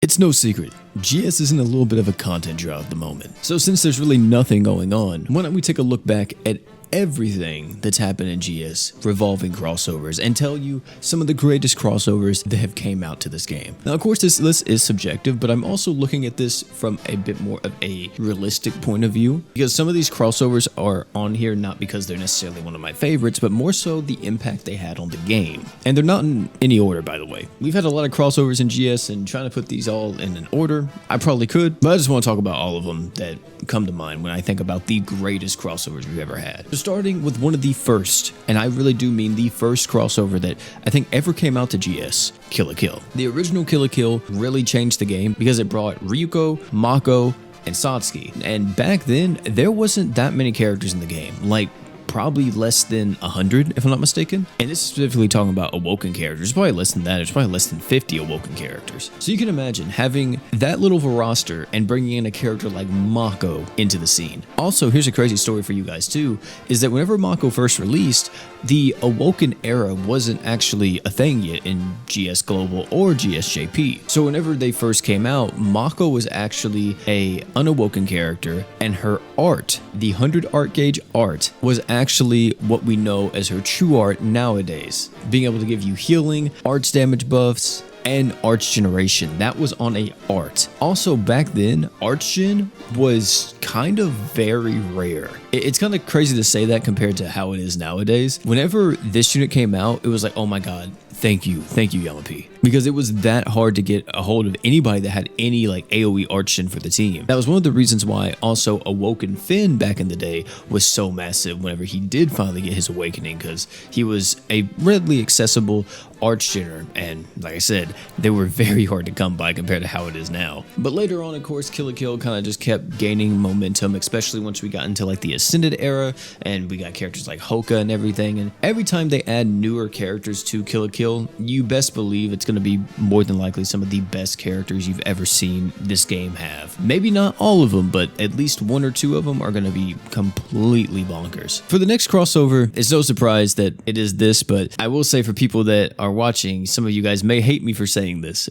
It's no secret, GS is in a little bit of a content drought at the moment. So since there's really nothing going on, why don't we take a look back at everything that's happened in GS revolving crossovers and tell you some of the greatest crossovers that have came out to this game. Now, of course, this list is subjective, but I'm also looking at this from a bit more of a realistic point of view, because some of these crossovers are on here not because they're necessarily one of my favorites, but more so the impact they had on the game. And they're not in any order, by the way. We've had a lot of crossovers in GS, and trying to put these all in an order, I probably could, but I just want to talk about all of them that come to mind when I think about the greatest crossovers we've ever had. So starting with one of the first, and I really do mean the first crossover that I think ever came out to GS, Kill la Kill. The original Kill la Kill really changed the game because it brought Ryuko, Mako, and Satsuki. And back then, there wasn't that many characters in the game. Like, probably less than 100, if I'm not mistaken. And this is specifically talking about awoken characters. Probably less than that. There's probably less than 50 awoken characters. So you can imagine having that little of a roster and bringing in a character like Mako into the scene. Also, here's a crazy story for you guys too, is that whenever Mako first released, the awoken era wasn't actually a thing yet in GS Global or GSJP. So whenever they first came out, Mako was actually a unawoken character, and her art, the 100 art gauge art, was actually what we know as her true art nowadays, being able to give you healing, arts damage buffs, and arch generation. That was on a art. Also back then, arch gen was kind of very rare. It's kind of crazy to say that compared to how it is nowadays. Whenever this unit came out, it was like, oh my god, thank you Yamapi, because it was that hard to get a hold of anybody that had any like AoE arch gen for the team. That was one of the reasons why also Awoken Finn back in the day was so massive whenever he did finally get his awakening, because he was a readily accessible arch gener, and like I said, they were very hard to come by compared to how it is now. But later on, of course, Kill la Kill kind of just kept gaining momentum, especially once we got into like the Ascended era and we got characters like Hoka and everything. And every time they add newer characters to Kill la Kill, you best believe it's going to be more than likely some of the best characters you've ever seen this game have. Maybe not all of them, but at least one or two of them are going to be completely bonkers. For the next crossover, it's no surprise that it is this, but I will say for people that are watching, some of you guys may hate me for saying this,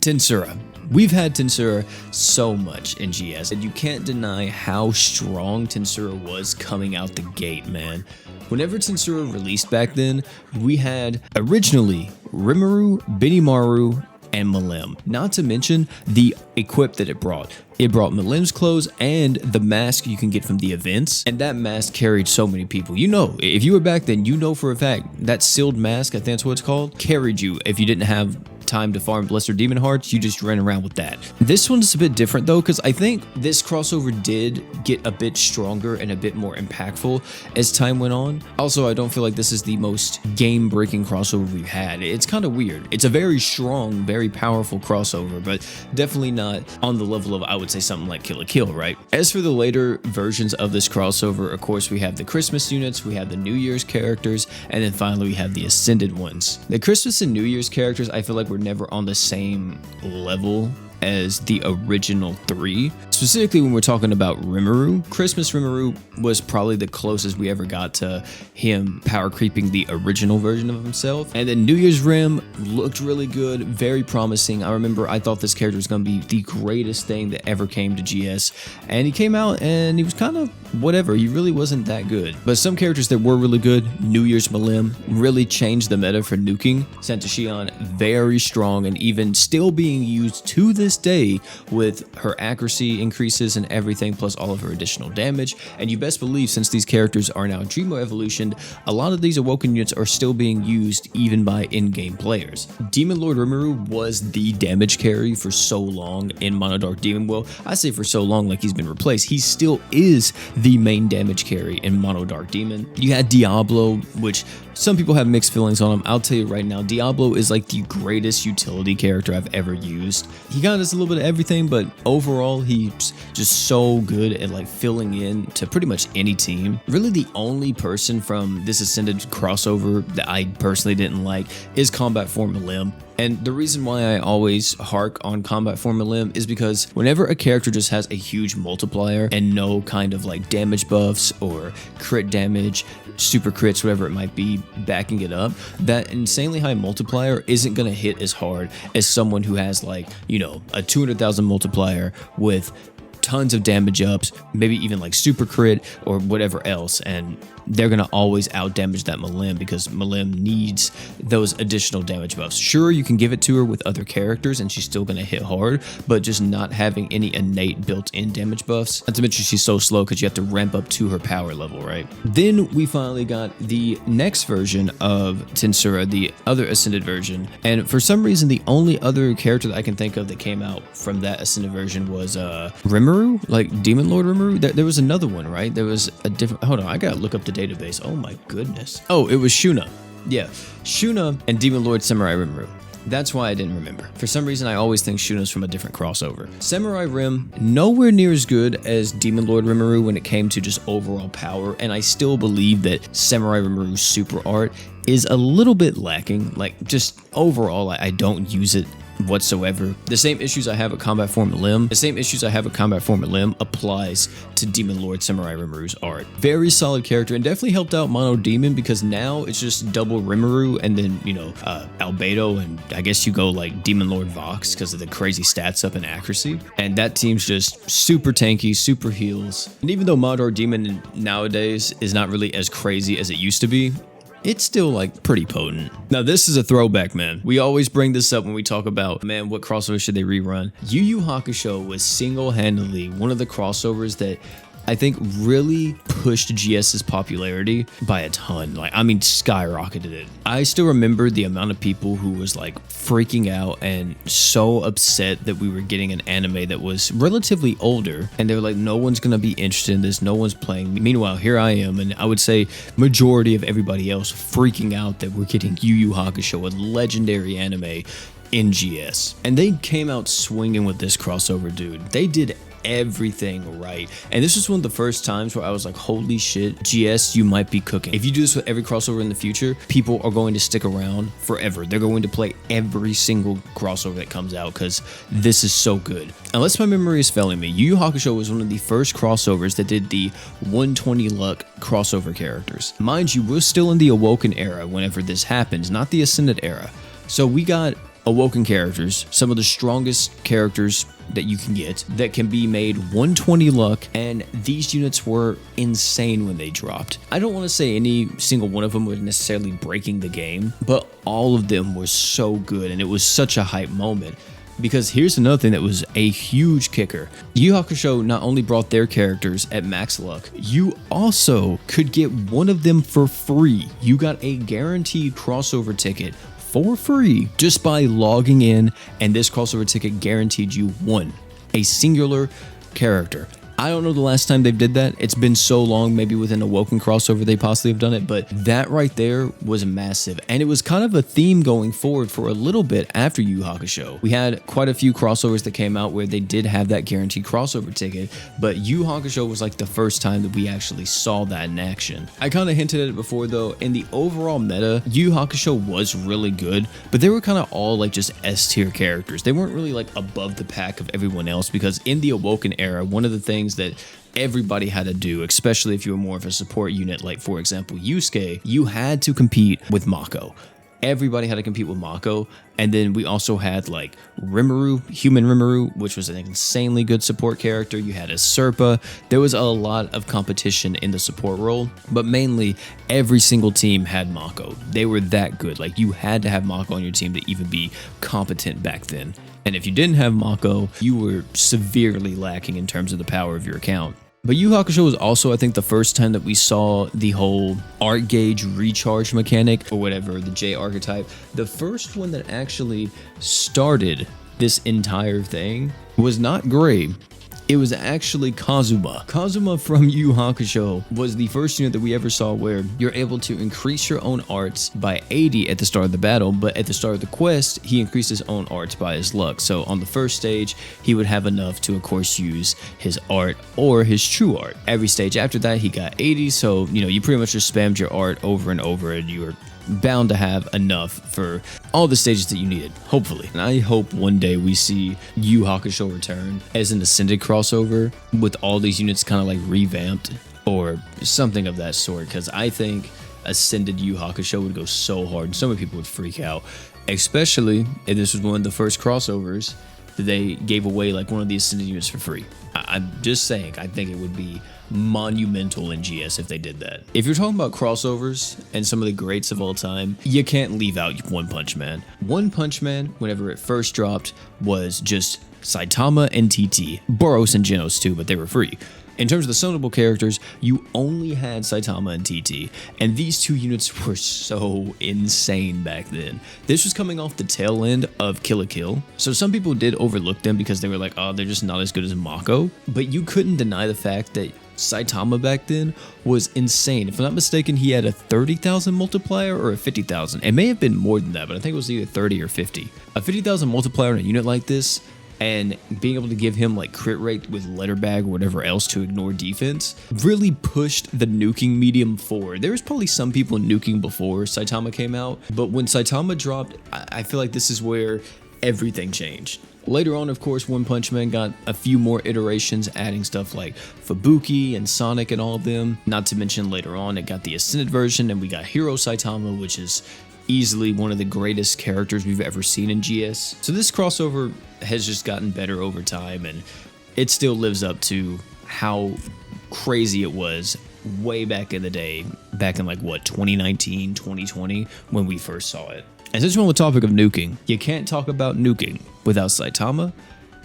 Tensura. We've had Tensura so much in GS, and you can't deny how strong Tensura was coming out the gate, man. Whenever Tensura released back then, we had originally Rimuru, Benimaru, and Milim. Not to mention the equip that it brought. It brought Milim's clothes and the mask you can get from the events, and that mask carried so many people. You know, if you were back then, you know for a fact that sealed mask, I think that's what it's called, carried you. If you didn't have time to farm Blessed Demon Hearts, you just ran around with that. This one's a bit different though, because I think this crossover did get a bit stronger and a bit more impactful as time went on. Also, I don't feel like this is the most game-breaking crossover we've had. It's kind of weird. It's a very strong, very powerful crossover, but definitely not on the level of, I would say, something like Kill la Kill, right? As for the later versions of this crossover, of course, we have the Christmas units, we have the New Year's characters, and then finally we have the Ascended ones. The Christmas and New Year's characters, I feel like we're never on the same level as the original three. Specifically when we're talking about Rimuru, Christmas Rimuru was probably the closest we ever got to him power creeping the original version of himself. And then New Year's Rim looked really good, very promising. I remember I thought this character was going to be the greatest thing that ever came to GS, and he came out and he was kind of whatever. He really wasn't that good. But some characters that were really good, New Year's Milim, really changed the meta for nuking. Santa Shion, very strong and even still being used to this day with her accuracy increases and everything, plus all of her additional damage. And you best believe, since these characters are now Dreamo evolutioned, a lot of these awoken units are still being used even by in-game players. Demon Lord Rimuru was the damage carry for so long in Mono Dark Demon. Well, I say for so long like he's been replaced. He still is the main damage carry in Mono Dark Demon. You had Diablo, which some people have mixed feelings on him. I'll tell you right now, Diablo is like the greatest utility character I've ever used. He kind of does a little bit of everything, but overall he's just so good at like filling in to pretty much any team. Really the only person from this Ascended crossover that I personally didn't like is Combat Form Milim. And the reason why I always hark on combat form of limb is because whenever a character just has a huge multiplier and no kind of like damage buffs or crit damage, super crits, whatever it might be, backing it up, that insanely high multiplier isn't going to hit as hard as someone who has like, you know, a 200,000 multiplier with tons of damage ups, maybe even like super crit or whatever else, and they're gonna always out damage that Malim because Malim needs those additional damage buffs. Sure, you can give it to her with other characters and she's still gonna hit hard, but just not having any innate built-in damage buffs. Not to mention she's so slow because you have to ramp up to her power level, right? Then we finally got the next version of Tensura, the other Ascended version, and for some reason the only other character that I can think of that came out from that Ascended version was Rimuru, like Demon Lord Rimuru. There was another one, right? There was a different, hold on, I gotta look up the database. Oh my goodness. Oh, it was Shuna. Yeah, Shuna and Demon Lord Samurai Rimuru. That's why I didn't remember. For some reason, I always think Shuna's from a different crossover. Samurai Rim, nowhere near as good as Demon Lord Rimuru when it came to just overall power, and I still believe that Samurai Rimuru's super art is a little bit lacking. Like, just overall, I don't use it whatsoever. The same issues I have with Combat Form of Limb, applies to Demon Lord Samurai Rimuru's art. Very solid character and definitely helped out Mono Demon because now it's just double Rimuru and then, you know, Albedo, and I guess you go like Demon Lord Vox because of the crazy stats up and accuracy. And that team's just super tanky, super heals. And even though Mono Demon nowadays is not really as crazy as it used to be, it's still like pretty potent. Now this is a throwback, man. We always bring this up when we talk about, man, what crossover should they rerun? YuYu Hakusho was single-handedly one of the crossovers that I think really pushed GS's popularity by a ton. Like, I mean, skyrocketed it. I still remember the amount of people who was like freaking out and so upset that we were getting an anime that was relatively older, and they were like, no one's gonna be interested in this, no one's playing. Meanwhile, here I am, and I would say majority of everybody else freaking out that we're getting YuYu Hakusho, a legendary anime in GS. And they came out swinging with this crossover, dude. They did everything right, and this was one of the first times where I was like, holy shit, GS, you might be cooking. If you do this with every crossover in the future, people are going to stick around forever. They're going to play every single crossover that comes out because this is so good. Unless my memory is failing me, YuYu Hakusho was one of the first crossovers that did the 120 luck crossover characters. Mind you, we're still in the Awoken era whenever this happens, not the Ascended era. So we got Awoken characters, some of the strongest characters that you can get, that can be made 120 luck, and these units were insane when they dropped. I don't want to say any single one of them was necessarily breaking the game, but all of them were so good, and it was such a hype moment. Because here's another thing that was a huge kicker. YuYu Hakusho not only brought their characters at max luck, you also could get one of them for free. You got a guaranteed crossover ticket for free just by logging in, and this crossover ticket guaranteed you a singular character. I don't know the last time they did that. It's been so long, maybe within a Awoken crossover they possibly have done it, but that right there was massive. And it was kind of a theme going forward for a little bit after YuYu Hakusho. We had quite a few crossovers that came out where they did have that guaranteed crossover ticket, but YuYu Hakusho was like the first time that we actually saw that in action. I kind of hinted at it before though, in the overall meta, YuYu Hakusho was really good, but they were kind of all like just S tier characters. They weren't really like above the pack of everyone else, because in the Awoken era, one of the things that everybody had to do, especially if you were more of a support unit, like for example Yusuke, you had to compete with Mako. Everybody had to compete with Mako. And then we also had like Rimuru, Human Rimuru, which was an insanely good support character. You had a Serpa. There was a lot of competition in the support role, but mainly every single team had Mako. They were that good. Like, you had to have Mako on your team to even be competent back then. And if you didn't have Mako, you were severely lacking in terms of the power of your account. But YuYu Hakusho was also, I think, the first time that we saw the whole art gauge recharge mechanic, or whatever, the J archetype. The first one that actually started this entire thing was not Gray. It was actually Kazuma. Kazuma from YuYu Hakusho was the first unit that we ever saw where you're able to increase your own arts by 80 at the start of the battle, but at the start of the quest, he increased his own arts by his luck. So on the first stage, he would have enough to, of course, use his art or his true art. Every stage after that, he got 80, so, you know, you pretty much just spammed your art over and over, and you were bound to have enough for all the stages that you needed, hopefully. And I hope one day we see YuYu Hakusho return as an Ascended crossover with all these units kind of like revamped or something of that sort, because I think Ascended YuYu Hakusho would go so hard and so many people would freak out, especially if this was one of the first crossovers that they gave away like one of the Ascended units for free. I'm just saying, I think it would be monumental in GS if they did that. If you're talking about crossovers and some of the greats of all time, you can't leave out One Punch Man. One Punch Man, whenever it first dropped, was just Saitama and TT. Boros and Genos too, but they were free. In terms of the summonable characters, you only had Saitama and TT, and these two units were so insane back then. This was coming off the tail end of Kill la Kill, so some people did overlook them because they were like, oh, they're just not as good as Mako, but you couldn't deny the fact that Saitama back then was insane. If I'm not mistaken, he had a 30,000 multiplier or a 50,000. It may have been more than that, but I think it was either 30 or 50. A 50,000 multiplier on a unit like this, and being able to give him like crit rate with letter bag or whatever else to ignore defense really pushed the nuking medium forward. There was probably some people nuking before Saitama came out, but when Saitama dropped, I feel like this is where everything changed. Later on, of course, One Punch Man got a few more iterations, adding stuff like Fubuki and Sonic and all of them. Not to mention later on, it got the Ascended version, and we got Hero Saitama, which is easily one of the greatest characters we've ever seen in GS. So this crossover has just gotten better over time, and it still lives up to how crazy it was way back in the day, back in like what, 2019, 2020, when we first saw it. And since we're on the topic of nuking, you can't talk about nuking without Saitama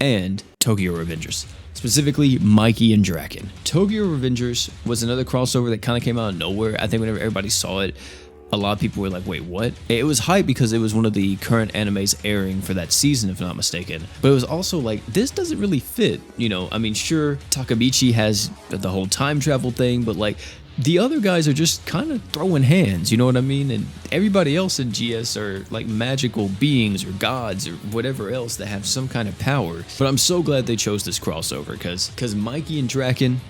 and Tokyo Revengers. Specifically, Mikey and Draken. Tokyo Revengers was another crossover that kind of came out of nowhere. I think whenever everybody saw it, a lot of people were like, wait, what? It was hype because it was one of the current animes airing for that season, if I'm not mistaken. But it was also like, this doesn't really fit. You know, I mean, sure, Takamichi has the whole time travel thing, but like, the other guys are just kind of throwing hands, you know what I mean? And everybody else in GS are like magical beings or gods or whatever else that have some kind of power. But I'm so glad they chose this crossover because Mikey and Draken,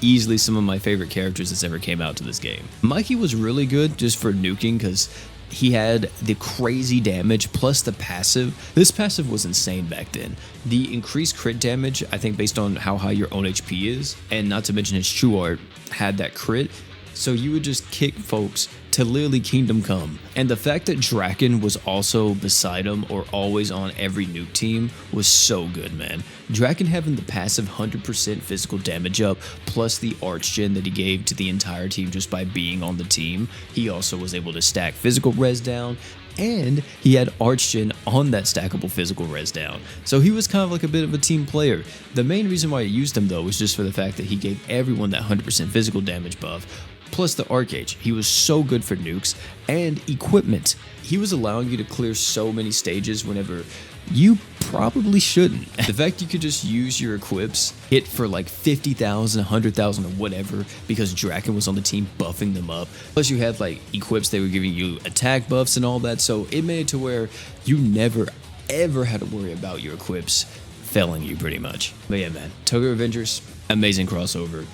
easily some of my favorite characters that's ever came out to this game. Mikey was really good just for nuking because he had the crazy damage plus the passive. This passive was insane back then. The increased crit damage, I think based on how high your own HP is, and not to mention his true art had that crit. So you would just kick folks to literally Kingdom Come. And the fact that Draken was also beside him or always on every nuke team was so good, man. Draken having the passive 100% physical damage up, plus the arch gen that he gave to the entire team just by being on the team. He also was able to stack physical res down, and he had arch gen on that stackable physical res down. So he was kind of like a bit of a team player. The main reason why I used him though was just for the fact that he gave everyone that 100% physical damage buff, plus the arc gauge. He was so good for nukes and equipment. He was allowing you to clear so many stages whenever you probably shouldn't. The fact you could just use your equips, hit for like 50,000, 100,000 or whatever because Draken was on the team buffing them up. Plus you had like equips that were giving you attack buffs and all that, so it made it to where you never ever had to worry about your equips failing you pretty much. But yeah, man, Tokyo Revengers, amazing crossover.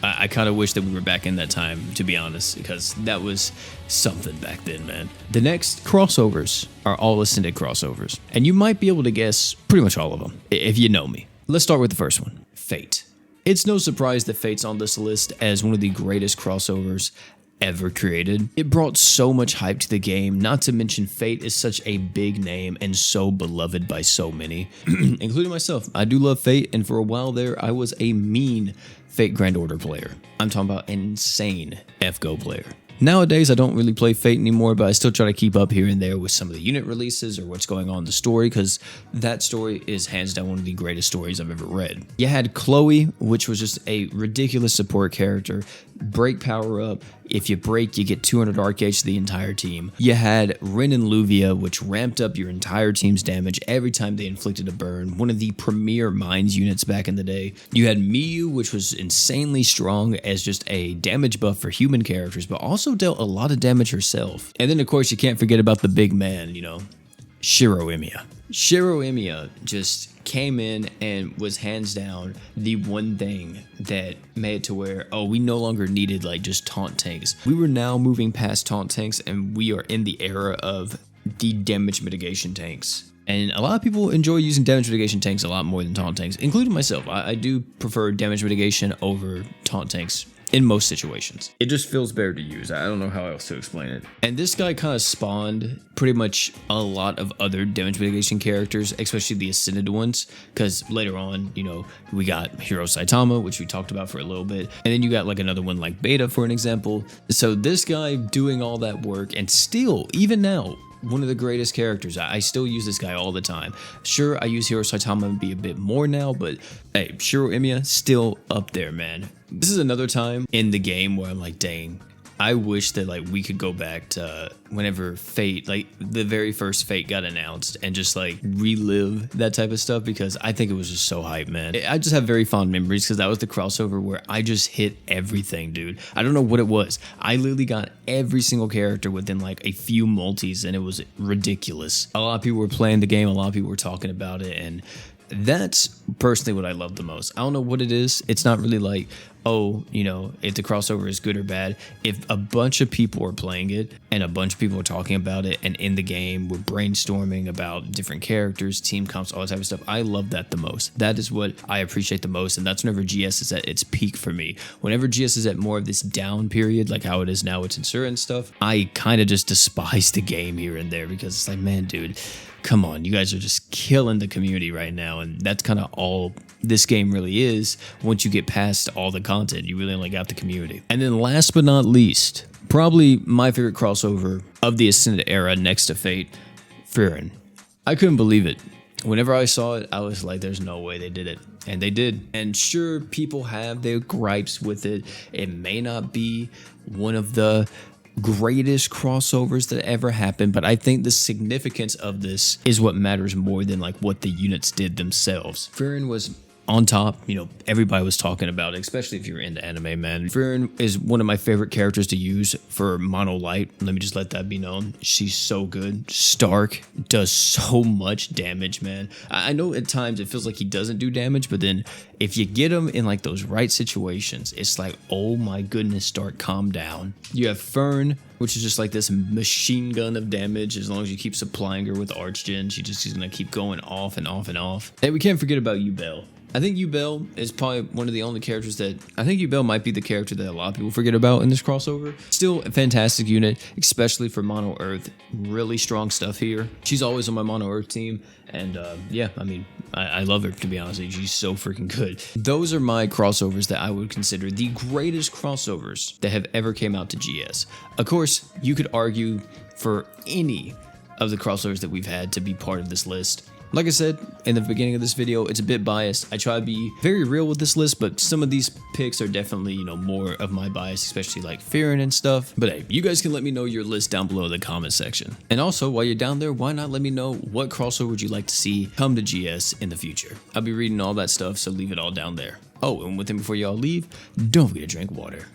I kind of wish that we were back in that time, to be honest, because that was something back then, man. The next crossovers are all Ascended crossovers, and you might be able to guess pretty much all of them, if you know me. Let's start with the first one, Fate. It's no surprise that Fate's on this list as one of the greatest crossovers ever created. It brought so much hype to the game, not to mention Fate is such a big name and so beloved by so many, including myself. I do love Fate, and for a while there, I was a mean Fate Grand Order player. I'm talking about an insane F-Go player. Nowadays, I don't really play Fate anymore, but I still try to keep up here and there with some of the unit releases or what's going on in the story, because that story is hands down one of the greatest stories I've ever read. You had Chloe, which was just a ridiculous support character. Break power up. If you break, you get 200 arc gauge to the entire team. You had Rin and Luvia, which ramped up your entire team's damage every time they inflicted a burn. One of the premier mines units back in the day. You had Miyu, which was insanely strong as just a damage buff for human characters, but also dealt a lot of damage herself. And then, of course, you can't forget about the big man, you know, Shiro Emiya. Shiro Emiya just came in and was hands down the one thing that made it to where, oh, we no longer needed like just taunt tanks. We were now moving past taunt tanks, and we are in the era of the damage mitigation tanks. And a lot of people enjoy using damage mitigation tanks a lot more than taunt tanks, including myself. I do prefer damage mitigation over taunt tanks in most situations. It just feels better to use. I don't know how else to explain it. And this guy kind of spawned pretty much a lot of other damage mitigation characters, especially the Ascended ones, because later on, you know, we got Hero Saitama, which we talked about for a little bit, and then you got like another one like Beta, for an example. So this guy doing all that work, and still, even now, one of the greatest characters. I still use this guy all the time. Sure, I use Hero Saitama be a bit more now, but hey, Shiro Emiya, still up there, man. This is another time in the game where I'm like, dang, I wish that like we could go back to whenever Fate, like the very first Fate got announced, and just like relive that type of stuff, because I think it was just so hype, man. I just have very fond memories because that was the crossover where I just hit everything, dude. I don't know what it was. I literally got every single character within like a few multis, and it was ridiculous. A lot of people were playing the game, a lot of people were talking about it, and that's personally what I love the most. I don't know what it is. It's not really like, oh, you know, if the crossover is good or bad. If a bunch of people are playing it and a bunch of people are talking about it, and in the game we're brainstorming about different characters, team comps, all that type of stuff, I love that the most. That is what I appreciate the most, and that's whenever GS is at its peak for me. Whenever GS is at more of this down period, like how it is now with Tensura and stuff, I kind of just despise the game here and there, because it's like, man, dude, come on, you guys are just killing the community right now, and that's kind of all this game really is. Once you get past all the content, you really only got the community. And then last but not least, probably my favorite crossover of the Ascended era next to Fate, Frieren. I couldn't believe it. Whenever I saw it, I was like, there's no way they did it. And they did. And sure, people have their gripes with it. It may not be one of the greatest crossovers that ever happened, but I think the significance of this is what matters more than like what the units did themselves. Frieren was on top, you know, everybody was talking about it, especially if you're into anime, man. Frieren is one of my favorite characters to use for Mono Light. Let me just let that be known. She's so good. Stark does so much damage, man. I know at times it feels like he doesn't do damage, but then if you get him in like those right situations, it's like, oh my goodness, Stark, calm down. You have Fern, which is just like this machine gun of damage. As long as you keep supplying her with Archgen, she's gonna keep going off and off and off. And we can't forget about Yubel. I think Yubel is probably one of the only characters that, I think Yubel might be the character that a lot of people forget about in this crossover. Still a fantastic unit, especially for Mono Earth. Really strong stuff here. She's always on my Mono Earth team, and yeah, I mean, I love her, to be honest with you. She's so freaking good. Those are my crossovers that I would consider the greatest crossovers that have ever came out to GS. Of course, you could argue for any of the crossovers that we've had to be part of this list. Like I said in the beginning of this video, it's a bit biased. I try to be very real with this list, but some of these picks are definitely, you know, more of my bias, especially like Frieren and stuff. But hey, you guys can let me know your list down below in the comment section. And also, while you're down there, why not let me know what crossover would you like to see come to GS in the future? I'll be reading all that stuff, so leave it all down there. Oh, and one thing before y'all leave, don't forget to drink water.